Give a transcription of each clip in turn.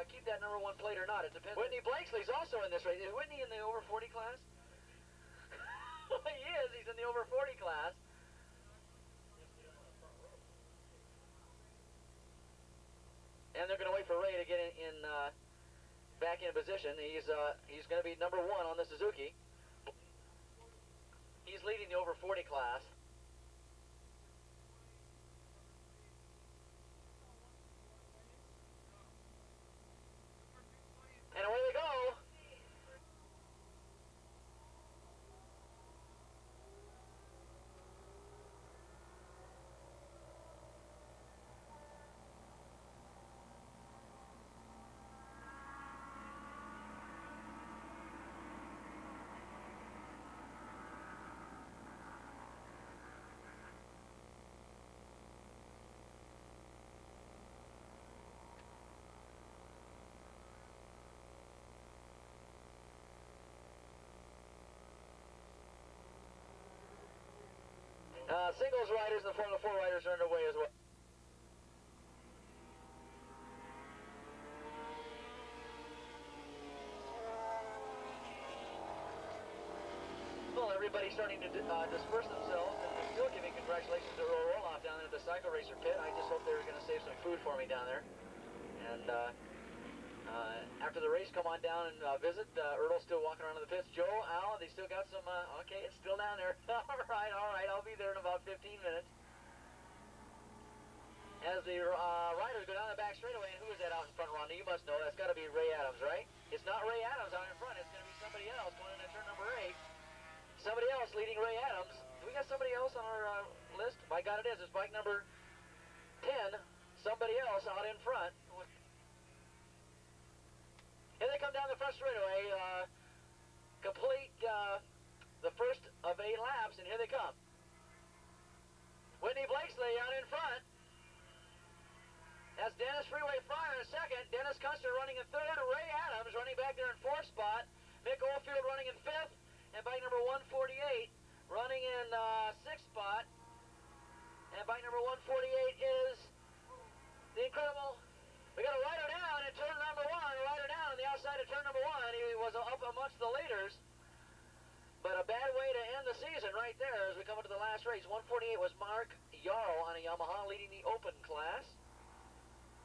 keep that number 1 plate or not. It depends. Whitney Blakesley's also in this race. Is Whitney in the over 40 class? He is. He's in the over 40 class. And they're going to wait for Ray to get back in position. He's going to be number 1 on the Suzuki. He's leading the over 40 class. And away they go. Singles riders and the Formula 4 riders are underway as well. Well, everybody's starting to disperse themselves, and they're still giving congratulations to Earl Roloff down there at the Cycle Racer pit. I just hope they were going to save some food for me down there. And after the race, come on down and visit. Earl's still walking around in the pits. Joe, Al, they still got some, okay, it's still down there. all right, I'll be there in about 15 minutes. As the riders go down the back straightaway, and who is that out in front, Rhonda? You must know. That's got to be Ray Adams, right? It's not Ray Adams out in front. It's going to be somebody else going into turn number 8. Somebody else leading Ray Adams. Do we got somebody else on our list? My God, it is. It's bike number 10. Somebody else out in front. Here they come down the front straightaway. Complete the first of 8 laps, and here they come. Whitney Blakesley out in front. That's Dennis Freeway Fryer in second. Dennis Custer running in third. Ray Adams running back there in 4th spot. Mick Oldfield running in 5th. And bike number 148 running in 6th spot. And bike number 148 is the incredible. We got a rider down in turn number 1. A rider down on the outside of turn number 1. He was up amongst the leaders. But a bad way to end the season right there as we come into the last race. 148 was Mark Yarl on a Yamaha leading the open class.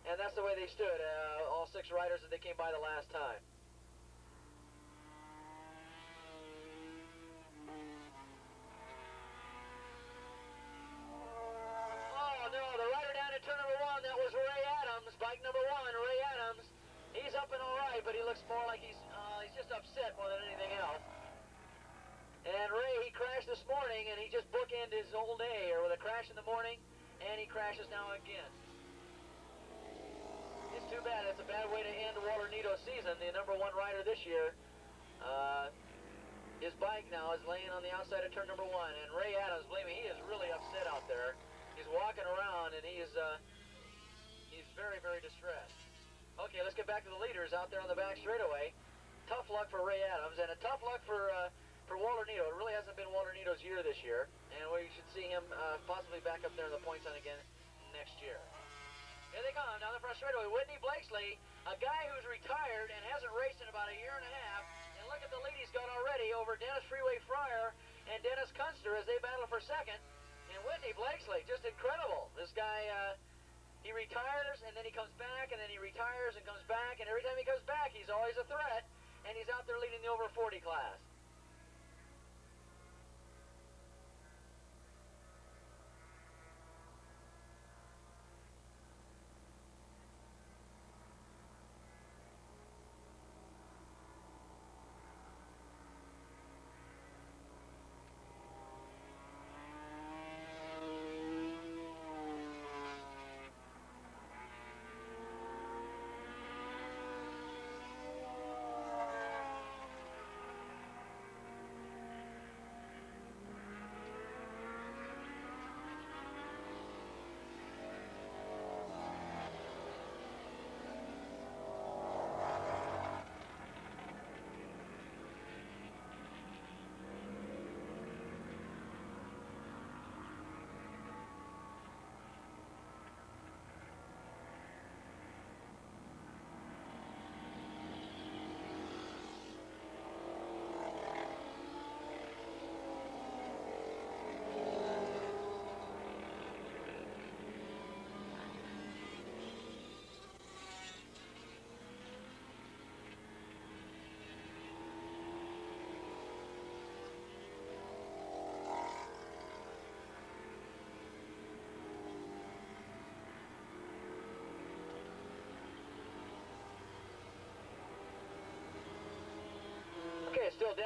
And that's the way they stood, all 6 riders that they came by the last time. Oh no, the rider down in turn number 1, that was Ray Adams, bike number 1, Ray Adams. He's up and all right, but he looks more like he's just upset more than anything else. And Ray, he crashed this morning, and he just bookended his whole day, or with a crash in the morning, and he crashes now again. It's too bad. It's a bad way to end Walter Nito's season. The number 1 rider this year, his bike now is laying on the outside of turn number 1. And Ray Adams, believe me, he is really upset out there. He's walking around, and he's very, very distressed. Okay, let's get back to the leaders out there on the back straightaway. Tough luck for Ray Adams, and a tough luck for Walter Nito. It really hasn't been Walter Nito's year this year, and we should see him possibly back up there in the points hunt again next year. Here they come down the front straightaway. Whitney Blakesley, a guy who's retired and hasn't raced in about a year and a half. And look at the lead he's got already over Dennis Freeway Fryer and Dennis Kunster as they battle for second. And Whitney Blakesley, just incredible. This guy, he retires and then he comes back and then he retires and comes back. And every time he comes back, he's always a threat. And he's out there leading the over 40 class.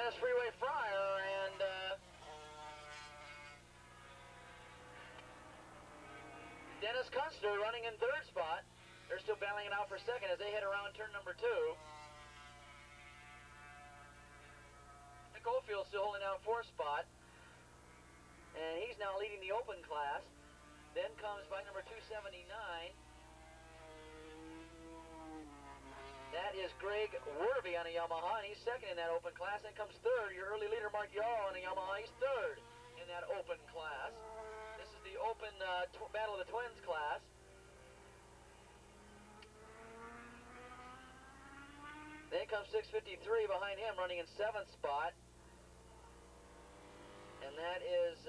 Dennis Freeway Fryer, and Dennis Kunster running in third spot. They're still battling it out for second as they head around turn number 2. Nick Oldfield still holding down fourth spot, and he's now leading the open class. Then comes bike number 279. That is Greg Werby on a Yamaha, and he's second in that open class. Then comes third, your early leader Mark Yarl on a Yamaha. He's third in that open class. This is the open Battle of the Twins class. Then comes 653 behind him, running in 7th spot. And that is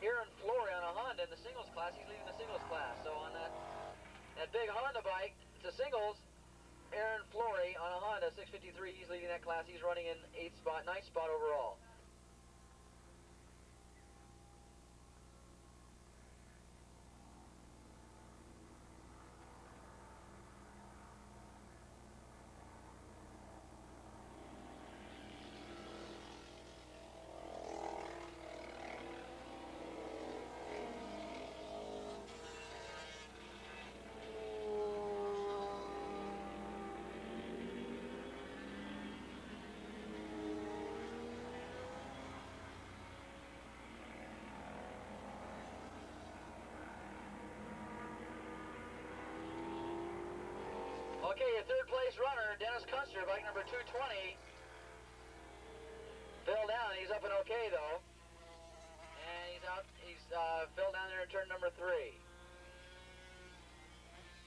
Aaron Flory on a Honda in the singles class. He's leading the singles class. So on that big Honda bike, it's a singles. Aaron Flory on a Honda 653, he's leading that class. He's running in 8th spot, 9th spot overall. Okay, your third place runner, Dennis Kunster, bike number 220, fell down. He's up and okay though, and he's out. He's fell down there in turn number 3.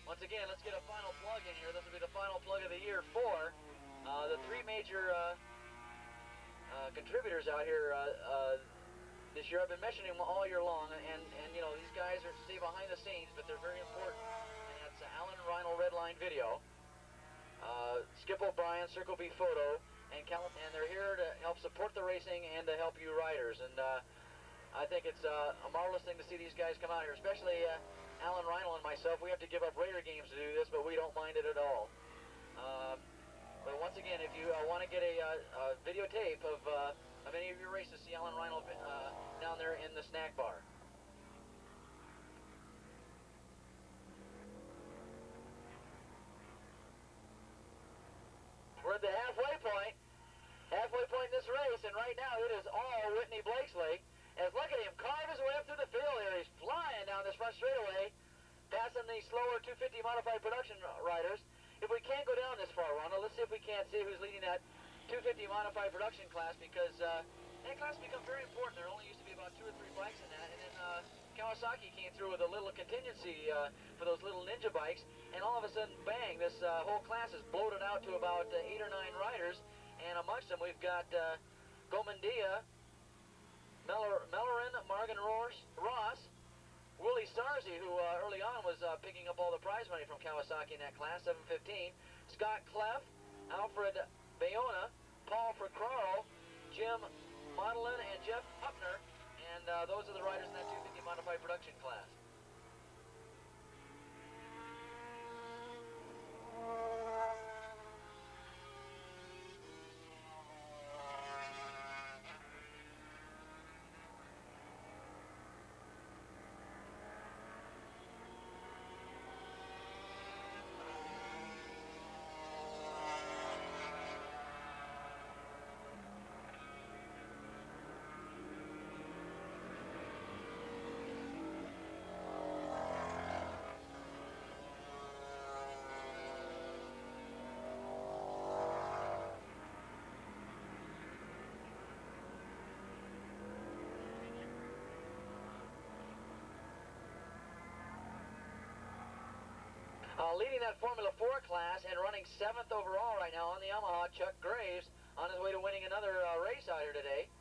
Once again, let's get a final plug in here. This will be the final plug of the year for the 3 major contributors out here this year. I've been mentioning them all year long, and you know, these guys are stay behind the scenes, but they're very important. And that's Alan Reinl Redline Video, Skip O'Brien, Circle B Photo, and they're here to help support the racing and to help you riders. And I think it's a marvelous thing to see these guys come out here, especially Alan Reinl and myself. We have to give up Raider games to do this, but we don't mind it at all. But once again, if you want to get a videotape of any of your races, see Alan Reinl down there in the snack bar. We're at the halfway point in this race, and right now it is all Whitney Blakesley. As look at him carve his way up through the field here. He's flying down this front straightaway, passing the slower 250 modified production riders. If we can't go down this far, Ronald, let's see if we can't see who's leading that 250 modified production class, because that class has become very important. There only used to be about 2 or 3 bikes in that, and then Kawasaki came through with a little contingency for those little Ninja bikes, and all of a sudden, bang, this whole class is bloated out to about 8 or 9 riders, and amongst them we've got Gomendia, Mellerin, Margan Ross, Willie Sarzi, who early on was picking up all the prize money from Kawasaki in that class, 715, Scott Cleff, Alfred Bayona, Paul Fricaro, Jim Modelin, and Jeff Hupner, and those are the riders in that 250 modified production class. Leading that Formula 4 class and running 7th overall right now on the Yamaha, Chuck Graves, on his way to winning another race out here today.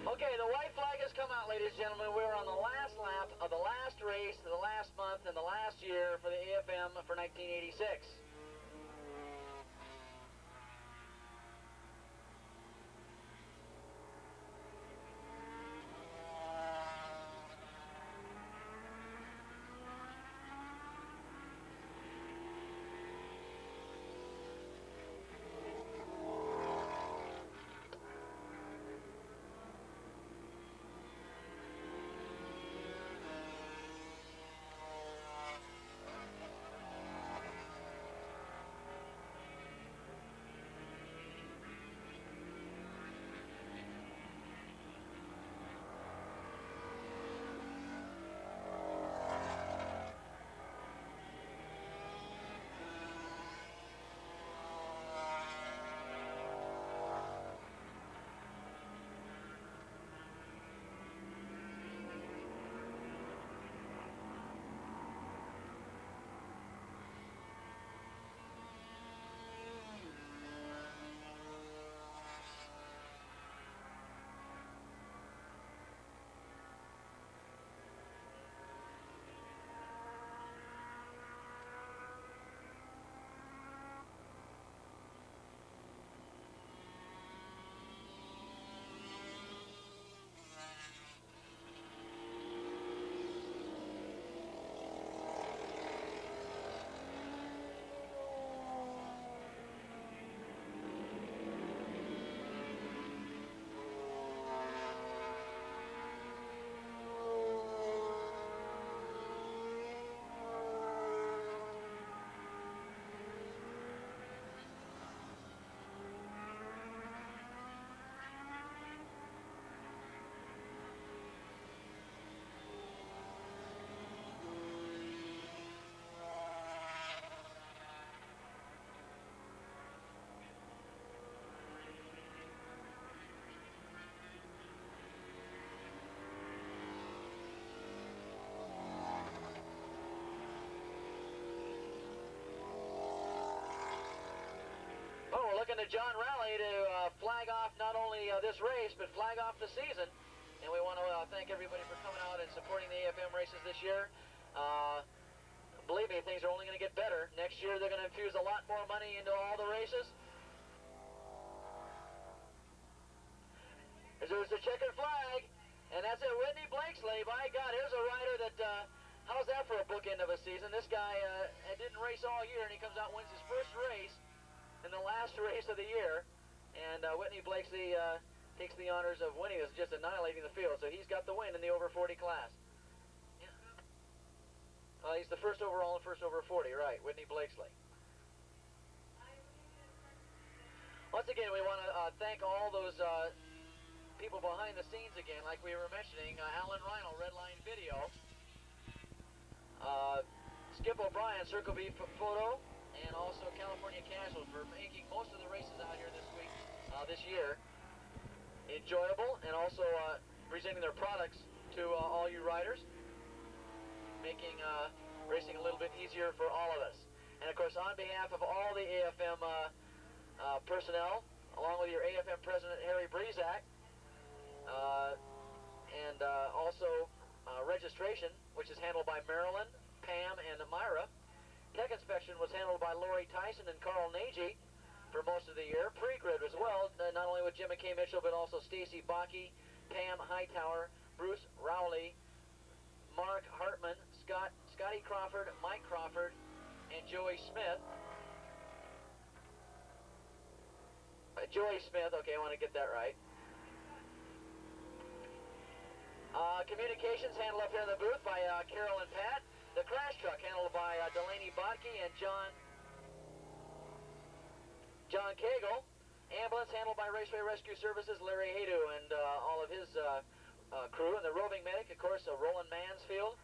Okay, the white flag has come come out, ladies and gentlemen. We're on the last lap of the last race, the last month, and the last year for the AFM for 1986. Looking to John Raleigh to flag off not only this race, but flag off the season. And we want to thank everybody for coming out and supporting the AFM races this year. Believe me, things are only going to get better. Next year, they're going to infuse a lot more money into all the races. There's the checkered flag, and that's it. Whitney Blakesley, by God, here's a rider that, how's that for a bookend of a season? This guy didn't race all year, and he comes out and wins his first race in the last race of the year, and Whitney Blakesley takes the honors of winning. Is just annihilating the field, so he's got the win in the over 40 class. Yeah. He's the first overall and first over 40, right? Whitney Blakesley. Once again, we want to thank all those people behind the scenes again, like we were mentioning. Alan Reinl, Redline Video. Skip O'Brien, Circle B Photo. And also California Casual for making most of the races out here this week, this year, enjoyable, and also presenting their products to all you riders, making racing a little bit easier for all of us. And of course, on behalf of all the AFM personnel, along with your AFM President Harry Breezak, and also registration, which is handled by Marilyn, Pam, and Myra. Tech inspection was handled by Lori Tyson and Carl Nagy for most of the year. Pre-grid as well, not only with Jim McKay Mitchell, but also Stacy Bakke, Pam Hightower, Bruce Rowley, Mark Hartman, Scotty Crawford, Mike Crawford, and Joey Smith. Joey Smith, okay, I want to get that right. Communications handled up here in the booth by Carol and Pat. The crash truck handled by Delaney Bodke and John Cagle. Ambulance handled by Raceway Rescue Services, Larry Haydu and all of his crew. And the roving medic, of course, Roland Mansfield.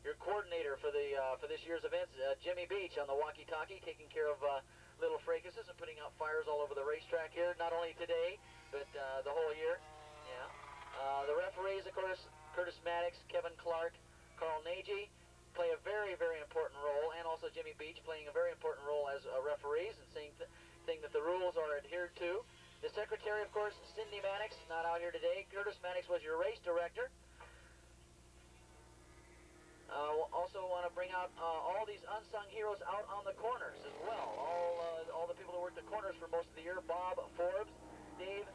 Your coordinator for this year's events, Jimmy Beach on the walkie-talkie, taking care of little fracases and putting out fires all over the racetrack here, not only today, but the whole year. Yeah. The referees, of course, Curtis Maddox, Kevin Clark, Carl Nagy, play a very, very important role, and also Jimmy Beach playing a very important role as referees and seeing that the rules are adhered to. The secretary, of course, Cindy Mannix, not out here today. Curtis Mannix was your race director. Also want to bring out all these unsung heroes out on the corners as well. All the people who worked the corners for most of the year. Bob Forbes, Dave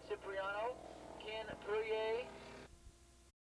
Cipriano, Ken Pruier,